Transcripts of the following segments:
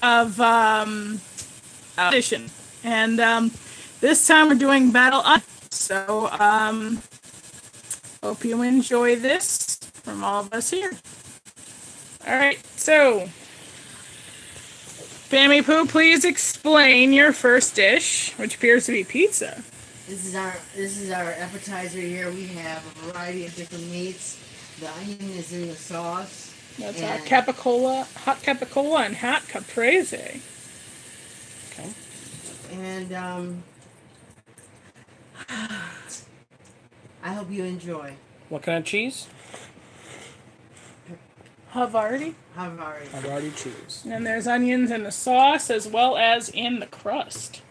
of edition, and this time we're doing Battle Up. So hope you enjoy this from all of us here. All right, so Pammypoo, please explain your first dish, which appears to be pizza. This is our appetizer here. We have a variety of different meats. The onion is in the sauce. That's hot capicola, and hot caprese. Okay. And I hope you enjoy. What kind of cheese? Havarti. Havarti cheese. And there's onions in the sauce as well as in the crust.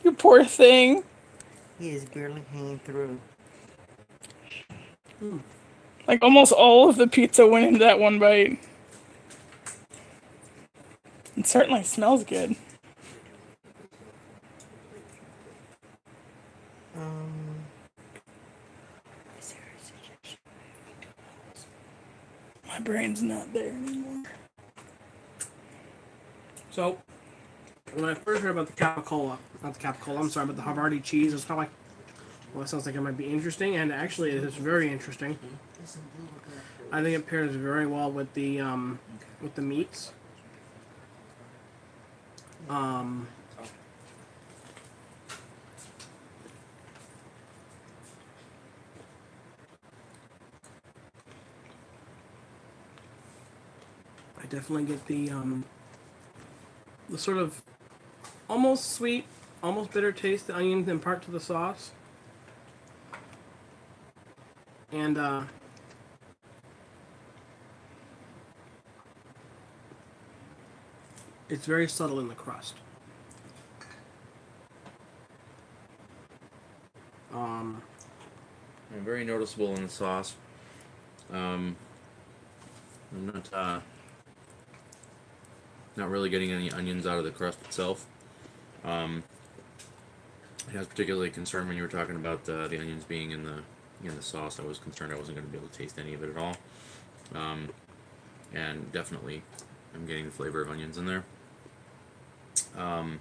You poor thing. He is barely hanging through. Like almost all of the pizza went into that one bite. It certainly smells good. Is there a suggestion? My brain's not there anymore. So, when I first heard about the capicola, about the Havarti cheese, it was kind of like, well, it sounds like it might be interesting, and actually it is very interesting. I think it pairs very well with the meats. I definitely get the sort of almost sweet, almost bitter taste the onions impart to the sauce. And it's very subtle in the crust. And very noticeable in the sauce. I'm not really getting any onions out of the crust itself. I was particularly concerned when you were talking about the onions being in the sauce. I was concerned I wasn't going to be able to taste any of it at all. And definitely, I'm getting the flavor of onions in there. I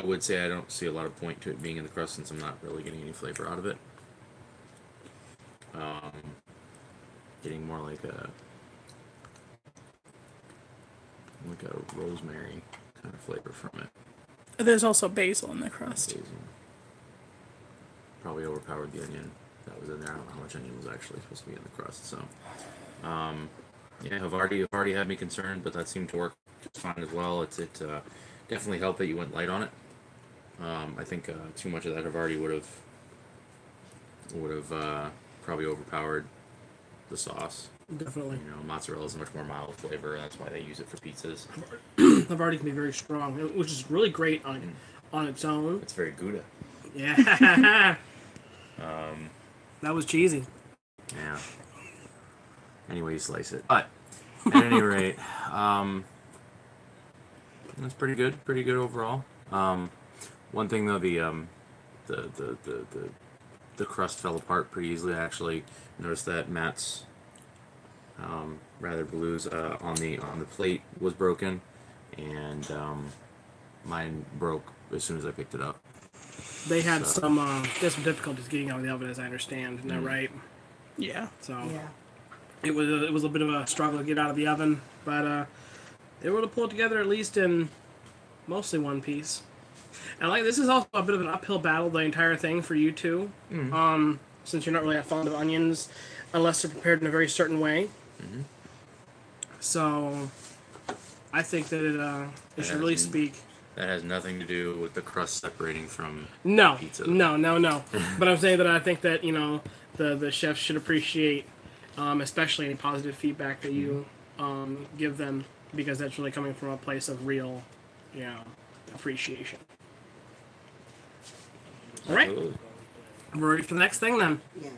would say I don't see a lot of point to it being in the crust since I'm not really getting any flavor out of it. Getting more like a rosemary kind of flavor from it. There's also basil in the crust. Basil. Probably overpowered the onion that was in there. I don't know how much onion was actually supposed to be in the crust. So, yeah, Havarti had me concerned, but that seemed to work just fine as well. It definitely helped that you went light on it. I think too much of that Havarti would have probably overpowered the sauce. Definitely. You know, mozzarella is a much more mild flavor. That's why they use it for pizzas. Havarti can be very strong, which is really great on its own. It's very Gouda. Yeah. That was cheesy. Yeah. Anyway, you slice it. But at any rate, that's pretty good. Pretty good overall. One thing though, the crust fell apart pretty easily. I actually noticed that Matt's rather blues on the plate was broken, and mine broke as soon as I picked it up. They had some difficulties getting out of the oven, as I understand. Isn't that right? Yeah. So Yeah. it was a bit of a struggle to get out of the oven, but they were able to pull it together at least in mostly one piece. And like this is also a bit of an uphill battle, the entire thing for you two, since you're not really that fond of onions, unless they're prepared in a very certain way. Mm-hmm. So I think that it should really speak. That has nothing to do with the crust separating from pizza. No. But I'm saying that I think that, you know, the chefs should appreciate, especially any positive feedback that you give them, because that's really coming from a place of real, you know, appreciation. All right. We're ready for the next thing then. Yeah.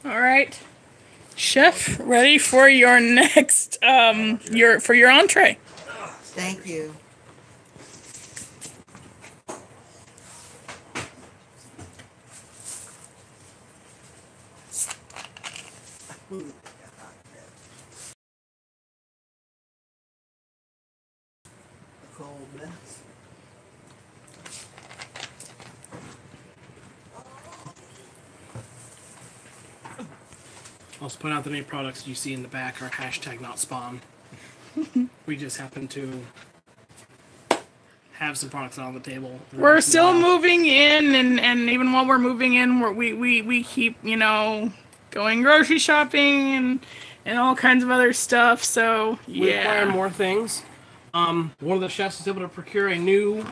All right. Chef, ready for your next your entree. Thank you. Cold mess. I'll just point out the main products you see in the back are hashtag not spawn. We just happen to have some products on the table. We're still moving in, and even while we're moving in, we keep, you know, going grocery shopping and all kinds of other stuff. So We acquire yeah, more things. One of the chefs was able to procure a new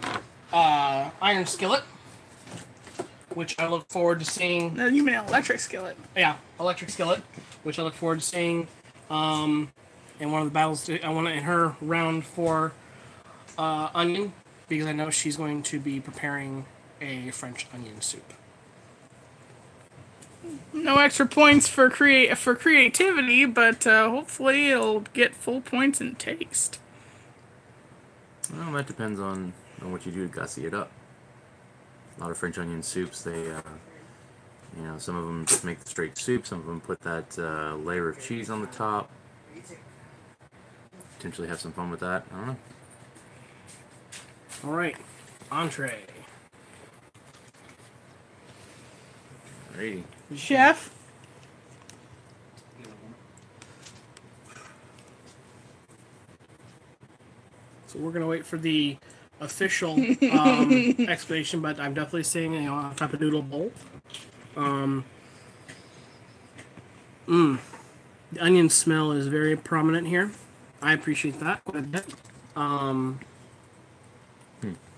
iron skillet, which I look forward to seeing. no, you mean an electric skillet? Yeah, electric skillet, which I look forward to seeing in one of the battles. I want in her round for onion, because I know she's going to be preparing a French onion soup. No extra points for creativity, but hopefully it'll get full points in taste. Well, that depends on what you do to gussy it up. A lot of French onion soups, they, some of them just make the straight soup. Some of them put that layer of cheese on the top. Potentially have some fun with that. I don't know. All right, entree. Alrighty. Chef, So we're gonna wait for the official explanation, but I'm definitely seeing a type of noodle bowl. The onion smell is very prominent here. I appreciate that quite a bit.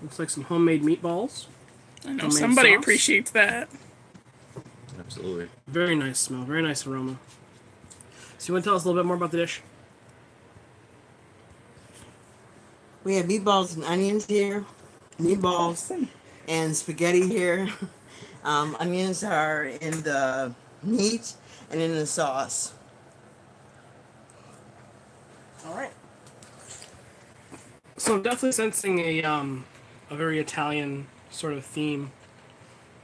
Looks like some homemade meatballs. I know Homemade somebody sauce. appreciates that. Absolutely. Very nice smell, very nice aroma. So you want to tell us a little bit more about the dish? We have meatballs and onions here. Meatballs and spaghetti here. Onions are in the meat and in the sauce. All right. So I'm definitely sensing a very Italian sort of theme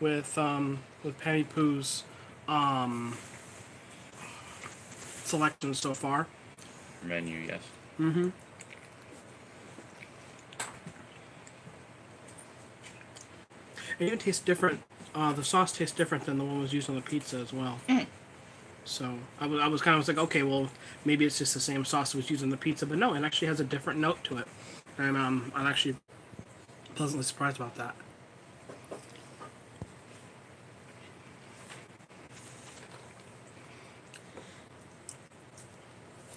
with Pammypoo's selection so far. Menu, yes. Mm-hmm. It even tastes different. The sauce tastes different than the one was used on the pizza as well. So I was kind of like, okay, well, maybe it's just the same sauce that was used on the pizza, but no, it actually has a different note to it, and I'm actually pleasantly surprised about that.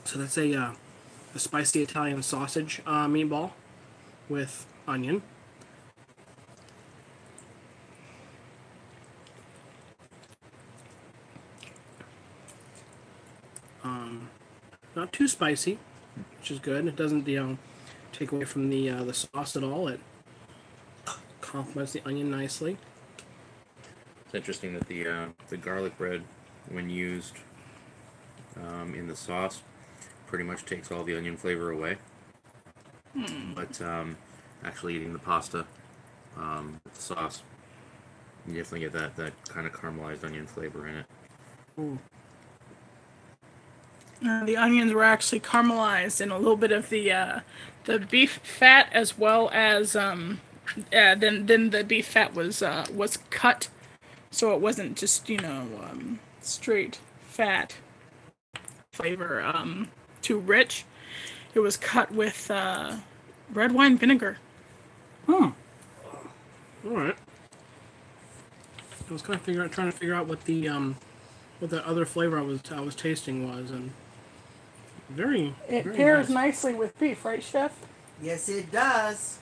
So that's a spicy Italian sausage meatball with onion. Not too spicy, which is good. It doesn't, take away from the sauce at all. It complements the onion nicely. It's interesting that the garlic bread, when used in the sauce, pretty much takes all the onion flavor away. But actually eating the pasta with the sauce, you definitely get that kind of caramelized onion flavor in it. Ooh. The onions were actually caramelized in a little bit of the beef fat, as well as then the beef fat was cut, so it wasn't just straight fat flavor too rich. It was cut with red wine vinegar. All right. I was kind of trying to figure out what the other flavor I was tasting was, and very. It very pairs nice. nicely with beef, right, Chef? Yes, it does.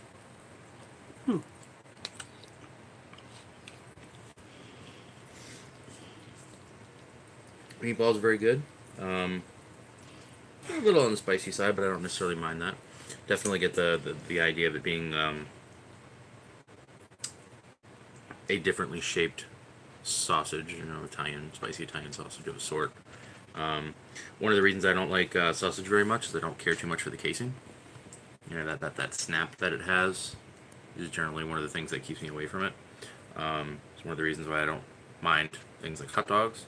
Meatball's very good. A little on the spicy side, but I don't necessarily mind that. Definitely get the idea of it being a differently shaped sausage, spicy Italian sausage of a sort. One of the reasons I don't like sausage very much is I don't care too much for the casing. You know, that snap that it has is generally one of the things that keeps me away from it. It's one of the reasons why I don't mind things like hot dogs.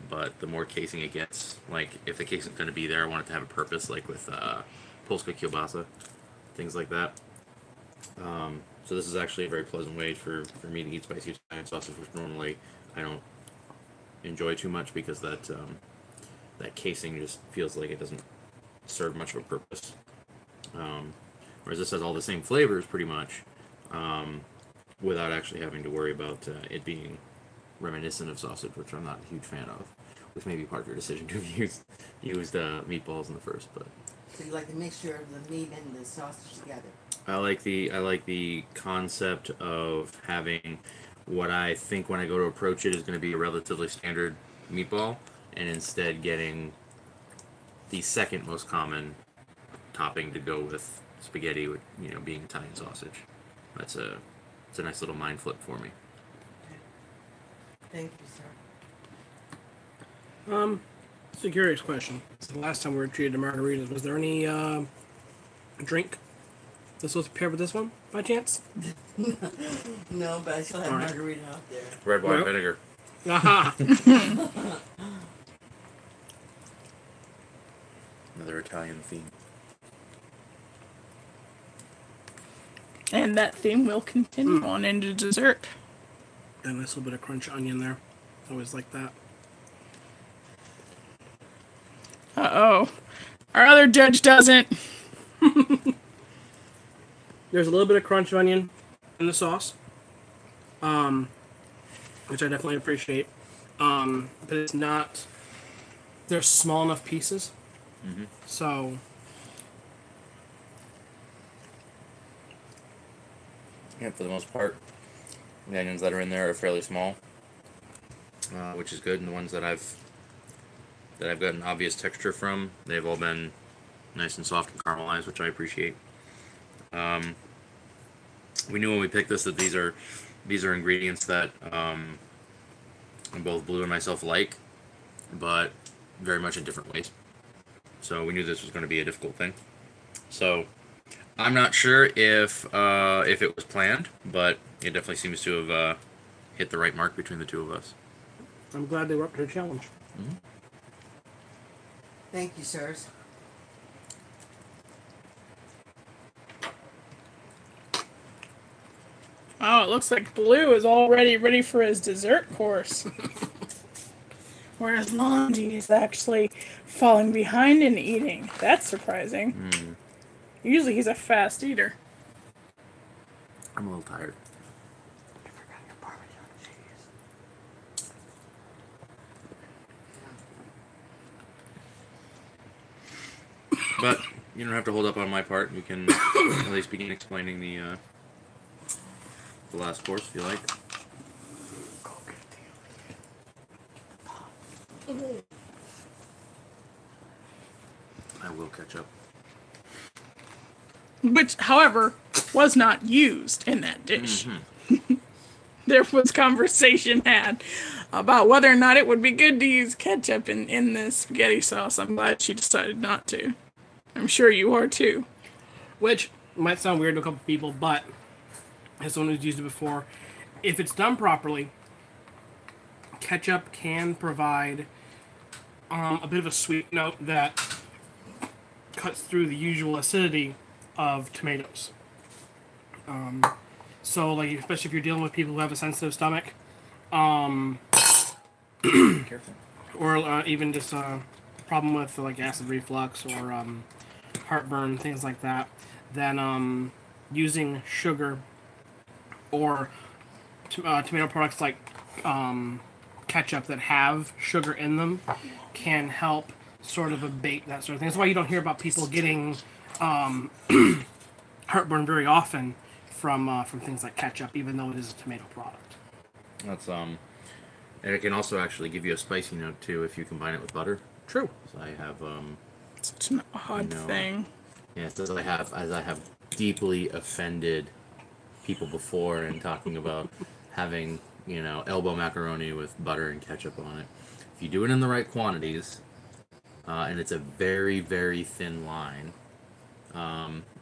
But the more casing it gets, like if the casing's going to be there, I want it to have a purpose, like with Polska kielbasa, things like that. So this is actually a very pleasant way for me to eat spicy Italian sausage, which normally I don't enjoy too much because that casing just feels like it doesn't serve much of a purpose. Whereas this has all the same flavors pretty much, without actually having to worry about it being reminiscent of sausage, which I'm not a huge fan of, which may be part of your decision to have used meatballs in the first. But So you like the mixture of the meat and the sausage together? I like the concept of having what I think when I go to approach it is going to be a relatively standard meatball, and instead getting the second most common topping to go with spaghetti, with being Italian sausage. It's a nice little mind flip for me. Thank you, sir. It's a curious question. So the last time we were treated to margaritas, was there any drink this was paired with this one by chance? No, but I still have All right. margarita out there. Red wine Yep. vinegar. Aha! Another Italian theme. And that theme will continue on into dessert. And a nice little bit of crunch onion there. Always like that. Uh-oh. Our other judge doesn't. There's a little bit of crunch onion in the sauce, which I definitely appreciate. But it's not. They're small enough pieces, so Yeah, for the most part, the onions that are in there are fairly small, which is good. And the ones that I've gotten obvious texture from, they've all been nice and soft and caramelized, which I appreciate. We knew when we picked this that these are ingredients that both Blue and myself like, but very much in different ways. So we knew this was going to be a difficult thing. So I'm not sure if it was planned, but it definitely seems to have hit the right mark between the two of us. I'm glad they were up to the challenge. Thank you, sirs. Oh, it looks like Blue is already ready for his dessert course. Whereas Longy is actually falling behind in eating. That's surprising. Usually he's a fast eater. I'm a little tired. I forgot your Parmesan cheese. But you don't have to hold up on my part. You can at least begin explaining the last course if you like. I will catch up. Which, however, was not used in that dish. There was conversation had about whether or not it would be good to use ketchup in this spaghetti sauce. I'm glad she decided not to. I'm sure you are too. Which might sound weird to a couple people, but as someone who's used it before, if it's done properly, ketchup can provide a bit of a sweet note that cuts through the usual acidity of tomatoes. So, like, especially if you're dealing with people who have a sensitive stomach, Careful. or even just a problem with like acid reflux or heartburn, things like that, then using sugar or tomato products like ketchup that have sugar in them can help sort of abate that sort of thing. That's why you don't hear about people getting heartburn very often from things like ketchup, even though it is a tomato product. That's and it can also actually give you a spicy note too if you combine it with butter. True. So I have Such an odd thing. yes, as I have deeply offended people before in talking about having elbow macaroni with butter and ketchup on it. If you do it in the right quantities, and it's a very, very thin line,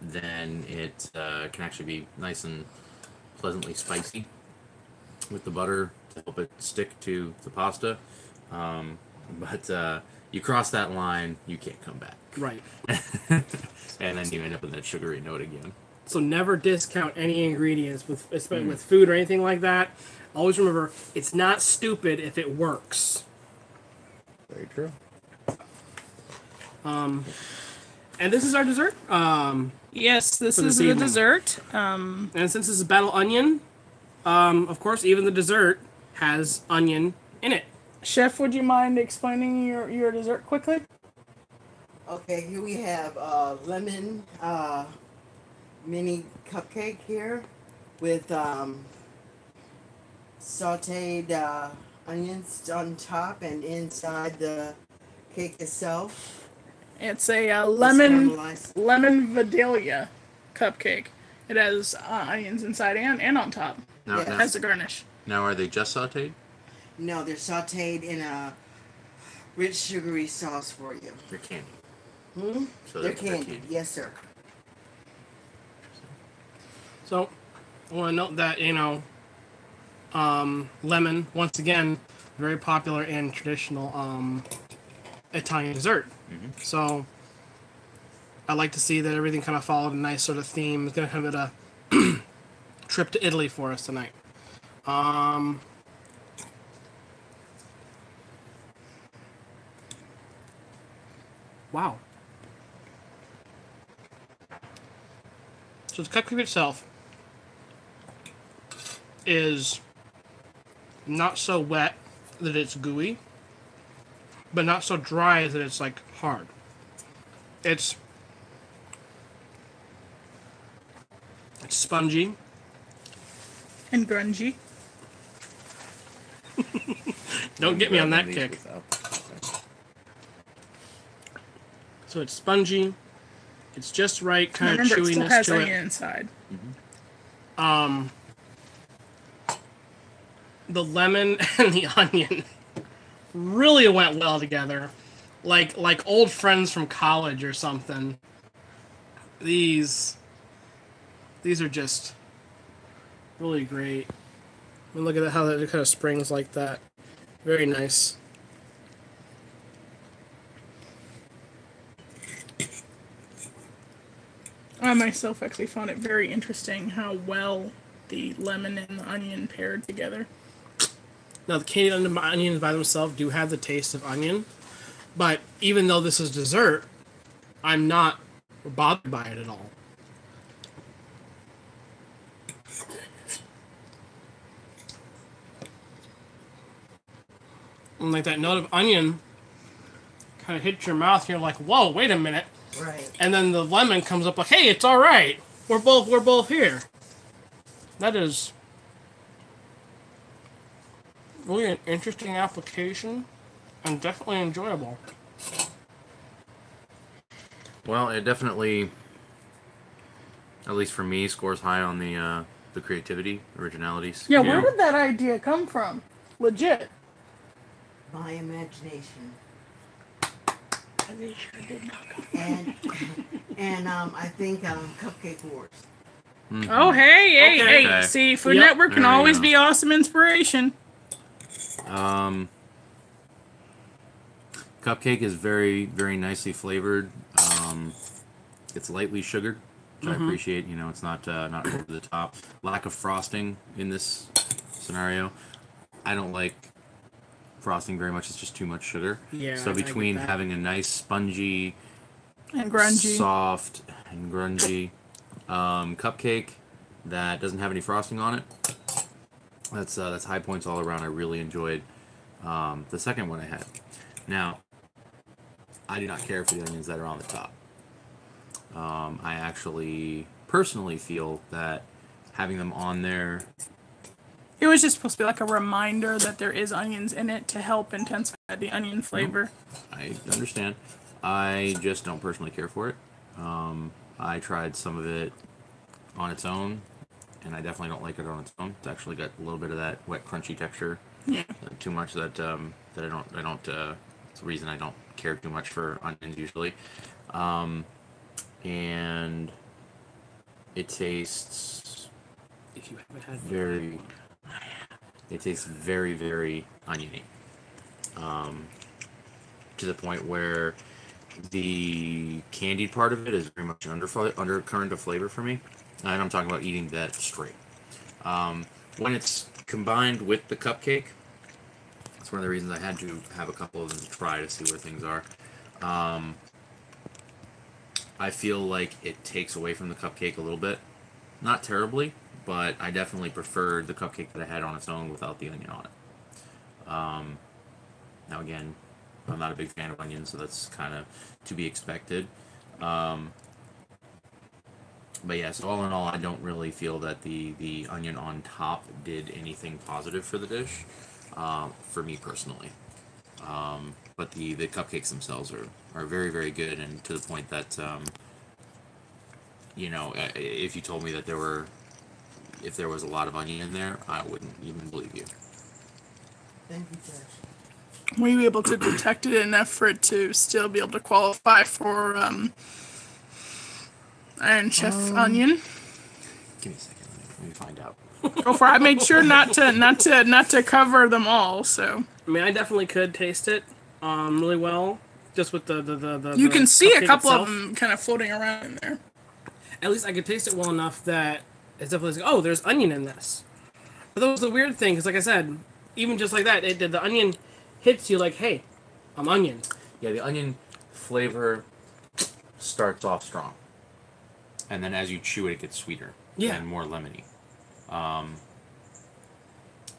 then it can actually be nice and pleasantly spicy with the butter to help it stick to the pasta. But you cross that line, you can't come back. Right. And then you end up with that sugary note again. So never discount any ingredients with with food or anything like that. Always remember, it's not stupid if it works. Very true. And this is our dessert. Yes, this For this is the evening. dessert. And since this is battle onion, of course, even the dessert has onion in it. Chef, would you mind explaining your dessert quickly? Okay, here we have lemon mini cupcake here with sauteed onions on top and inside the cake itself. It's a It's lemon caramelized. Vidalia cupcake. It has onions inside and on top Now, Yeah. now, as a garnish. now, are they just sauteed? No, they're sauteed in a rich sugary sauce for you. They're candy. Hmm? So They're candied. Yes, sir. So, I want to note that, lemon, once again, very popular in traditional Italian dessert. Mm-hmm. So, I like to see that everything kind of followed a nice sort of theme. It's going to have a trip to Italy for us tonight. Wow. So the cupcake itself is not so wet that it's gooey, but not so dry that it's like hard. It's spongy. And grungy. Don't get me on that kick. So it's spongy. It's just right kind of Remember, it still chewiness has to onion it. inside. The lemon and the onion really went well together, like old friends from college or something. These are just really great. And look at how that kind of springs like that. Very nice. I myself actually found it very interesting how well the lemon and the onion paired together. Now the candied onions by themselves do have the taste of onion, but even though this is dessert, I'm not bothered by it at all. And like that note of onion kind of hits your mouth, you're like, whoa, wait a minute. Right. And then the lemon comes up like, hey, it's all right. We're both here. That is really an interesting application and definitely enjoyable. Well, it definitely, at least for me, scores high on the creativity, originality. Yeah, scale. where did that idea come from? Legit. My imagination. They sure did not come. And I think Cupcake Wars. Mhm. Oh, hey. Okay. See, Food Yep. Network can There you always go. be awesome inspiration. Cupcake is very, very nicely flavored. It's lightly sugared, which I appreciate. It's not over the top. Lack of frosting in this scenario. I don't like frosting very much. It's just too much sugar. Yeah, So I get between that. having a nice spongy, And grungy. soft, and grungy cupcake that doesn't have any frosting on it, that's high points all around. I really enjoyed the second one I had. Now, I do not care for the onions that are on the top. I actually personally feel that having them on there, It was just supposed to be like a reminder that there is onions in it to help intensify the onion flavor. I understand. I just don't personally care for it. I tried some of it on its own, and I definitely don't like it on its own. It's actually got a little bit of that wet, crunchy texture. Yeah. Too much that I don't. It's the reason I don't care too much for onions usually. And it tastes If you haven't had very. It tastes very, very oniony. To the point where the candied part of it is very much undercurrent of flavor for me. And I'm talking about eating that straight. When it's combined with the cupcake, that's one of the reasons I had to have a couple of them to try to see where things are. I feel like it takes away from the cupcake a little bit. Not terribly, but I definitely preferred the cupcake that I had on its own without the onion on it. Now again, I'm not a big fan of onions, so that's kind of to be expected. But yeah, so all in all, I don't really feel that the onion on top did anything positive for the dish, for me personally. But the cupcakes themselves are very, very good, and to the point that, you know, if you told me that if there was a lot of onion in there, I wouldn't even believe you. Thank you, Josh. Were you able to detect it enough for it to still be able to qualify for Iron Chef onion? Give me a second. Let me find out. Go for it. I made sure not to cover them all. So I mean, I definitely could taste it really well, just with the you can see a cupcake couple itself. of them kind of floating around in there. At least I could taste it well enough that it's definitely like, oh, there's onion in this. But that was the weird thing, because like I said, even just like that, the onion hits you like, hey, I'm onion. Yeah, the onion flavor starts off strong, and then as you chew it, it gets sweeter and more lemony.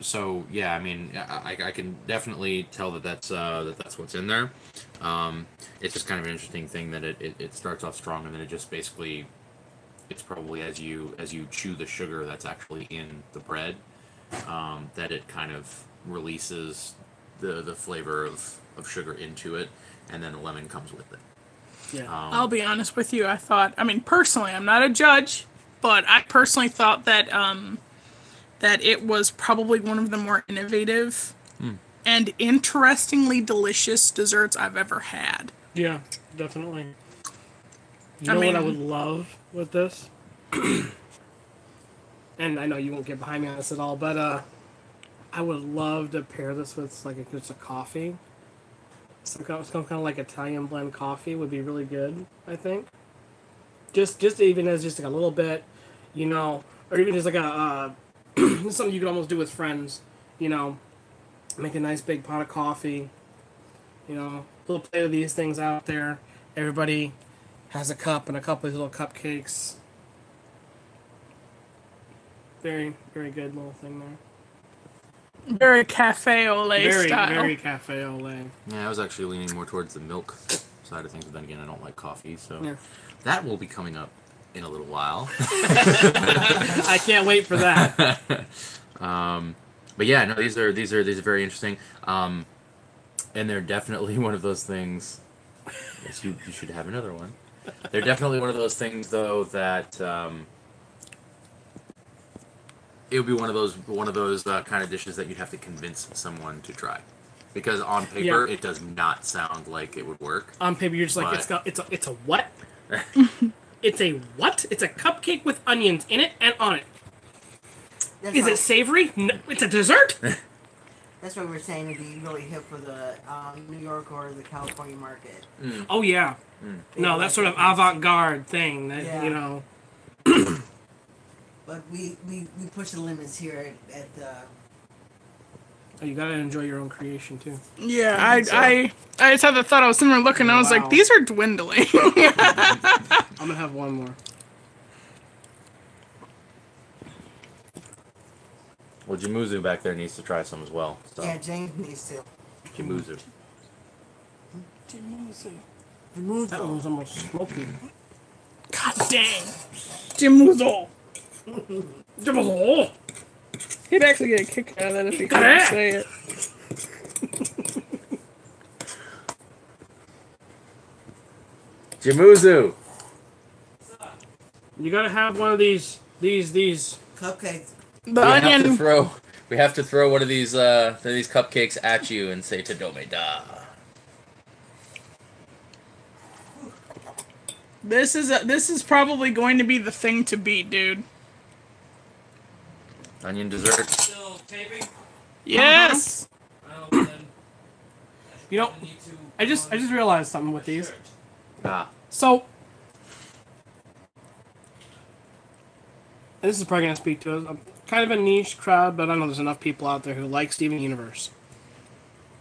So yeah, I mean, I can definitely tell that that's what's in there. It's just kind of an interesting thing that it starts off strong, and then it just basically, it's probably as you chew the sugar that's actually in the bread, that it kind of releases the flavor of sugar into it, and then the lemon comes with it. Yeah. I'll be honest with you. I mean, personally, I'm not a judge, but I personally thought that that it was probably one of the more innovative and interestingly delicious desserts I've ever had. Yeah, definitely. You know what I would love with this? And I know you won't get behind me on this at all, but I would love to pair this with like just a coffee. Some kind of like Italian blend coffee would be really good, I think. Just even as just like a little bit, you know, or even just like a something you could almost do with friends, you know, make a nice big pot of coffee, you know, little plate of these things out there. Everybody has a cup and a couple of these little cupcakes. Very, very good little thing there. Very cafe au lait style. Very cafe au lait. Yeah, I was actually leaning more towards the milk side of things, but then again, I don't like coffee, so Yeah. that will be coming up in a little while. I can't wait for that. But yeah, no, these are very interesting, and they're definitely one of those things. Yes, you should have another one. They're definitely one of those things, though, that it would be one of those kind of dishes that you'd have to convince someone to try, because on paper it does not sound like it would work. On paper, you're just like, But- it's a what? It's a what? It's a cupcake with onions in it and on it. That's Is why- it savory? No, it's a dessert? That's why we're saying it'd be really hip for the New York or the California market. Oh, yeah. No, that sort of avant-garde thing that, Yeah. you know. But we push the limits here at Oh, you gotta enjoy your own creation, too. Yeah, I just had the thought. I was sitting there looking. I was Wow. like, these are dwindling. I'm gonna have one more. Well, Jamuzu back there needs to try some as well. So. yeah, James needs to. Jamuzu. That one was almost smoky. God dang, Jimuzo. Double. He'd actually get a kick out of that if he couldn't say it. Jamuzu. You gotta have one of these Cupcakes. The onion. We have to throw one of these cupcakes at you and say Tadome da. This is probably going to be the thing to beat, dude. Onion dessert. Still taping? Yes. Well, then, You know, I just realized something with these. Ah. So, this is probably going to speak to a kind of a niche crowd, but I know there's enough people out there who like Steven Universe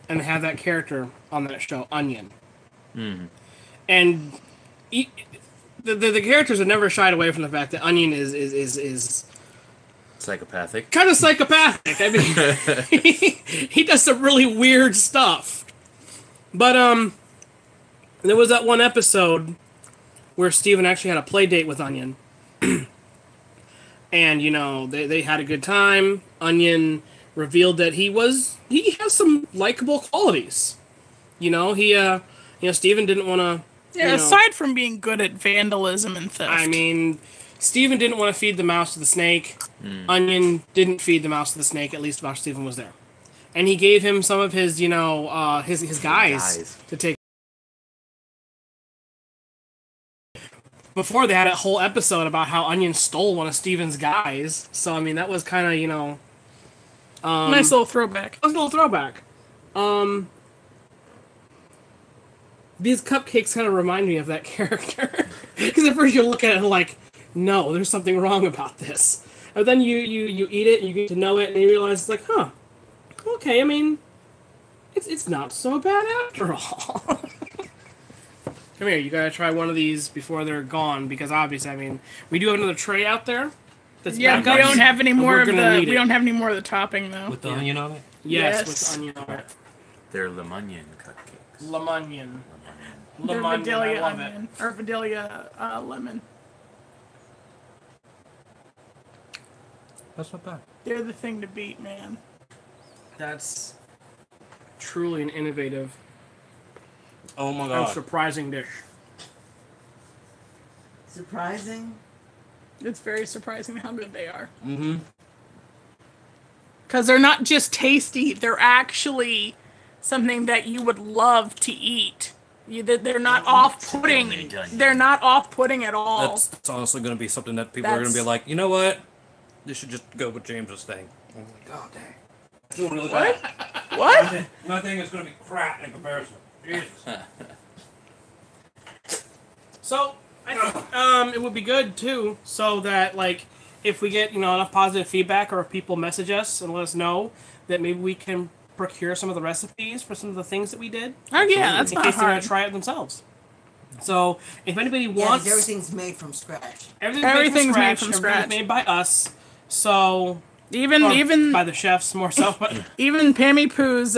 and have that character on that show, Onion. And the characters have never shied away from the fact that Onion is Psychopathic. kind of psychopathic. I mean, he does some really weird stuff. But there was that one episode where Steven actually had a play date with Onion. And, you know, they had a good time. Onion revealed that he has some likable qualities. You know, Steven didn't want to... Yeah, aside from being good at vandalism and theft. I mean, Steven didn't want to feed the mouse to the snake. Onion didn't feed the mouse to the snake, at least while Steven was there. And he gave him some of his, his guys to take. Before they had a whole episode about how Onion stole one of Steven's guys. So, I mean, that was kind of, nice little throwback. a little throwback. These cupcakes kind of remind me of that character. Because at first you look at it and like, no, there's something wrong about this. And then you eat it and you get to know it and you realize it's like, huh, okay, I mean, it's not so bad after all. Come here, you gotta try one of these before they're gone, because obviously, I mean, we do have another tray out there. That's Yeah, we backups, don't have any and more we're of gonna the. need We it. don't have any more of the topping though. with the onion on it? Yes, Yes. with onion on it. They're lemonion cupcakes. Lemonion. They're Lemonion, I Vidalia love it. onion or Vidalia lemon. That's not bad. They're the thing to beat, man. That's truly an innovative Oh my and god. surprising dish. Surprising. It's very surprising how good they are. Mm-hmm. Because they're not just tasty; they're actually something that you would love to eat. They're not off-putting. They're not off-putting at all. That's honestly going to be something that people are going to be like, you know what? This should just go with James's thing. I'm like, oh, dang. It's doing really What? bad. What? My thing is going to be crap in comparison. Jesus. So, I think it would be good, too, so that, like, if we get, enough positive feedback or if people message us and let us know that maybe we can procure some of the recipes for some of the things that we did. Oh yeah, that's in not case they're going hard. to try it themselves. So, if anybody Yeah, wants... 'cause everything's made from scratch. Everything's made from Everything's scratch. Made by us. So... Even or by the chefs, more so. But even Pammypoo's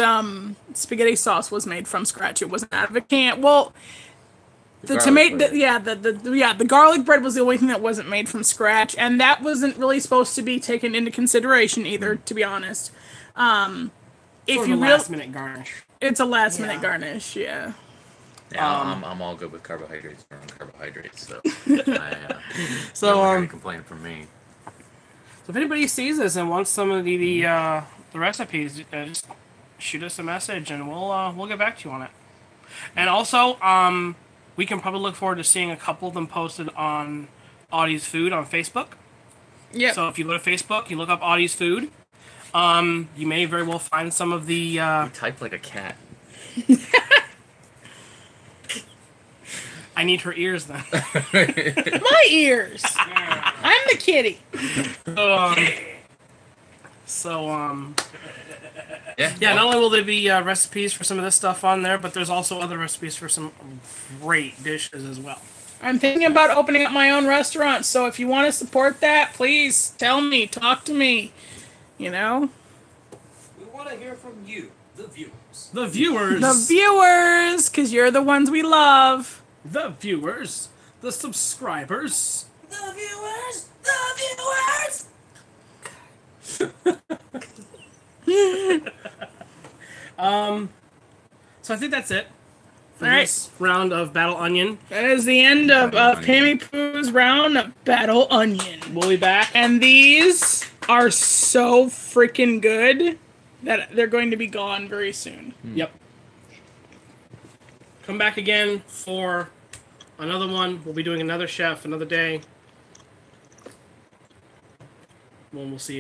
spaghetti sauce was made from scratch. It wasn't out of a can. Well, the garlic tomato, bread. the garlic bread was the only thing that wasn't made from scratch, and that wasn't really supposed to be taken into consideration either, to be honest. If sort you of a really, last-minute garnish. it's a last minute Yeah. garnish, yeah. Yeah, I'm all good with carbohydrates or carbohydrates, so So, no one complain from me. So if anybody sees this and wants some of the recipes, just shoot us a message and we'll get back to you on it. And also, we can probably look forward to seeing a couple of them posted on Audie's Food on Facebook. Yeah. So if you go to Facebook, you look up Audie's Food, you may very well find some of the. You type like a cat. I need her ears then. My ears. I'm the kitty. Yeah, not only will there be recipes for some of this stuff on there, but there's also other recipes for some great dishes as well. I'm thinking about opening up my own restaurant, so if you want to support that, please tell me, talk to me. You know? We want to hear from you, the viewers. The viewers. The viewers, because you're the ones we love. The viewers. The subscribers. The viewers. The viewers. So I think that's it for All right. this round of Battle Onion. That is the end of Pammypoo's round of Battle Onion. We'll be back. And these are so freaking good that they're going to be gone very soon. Yep. Come back again for another one. We'll be doing another chef another day. We'll see.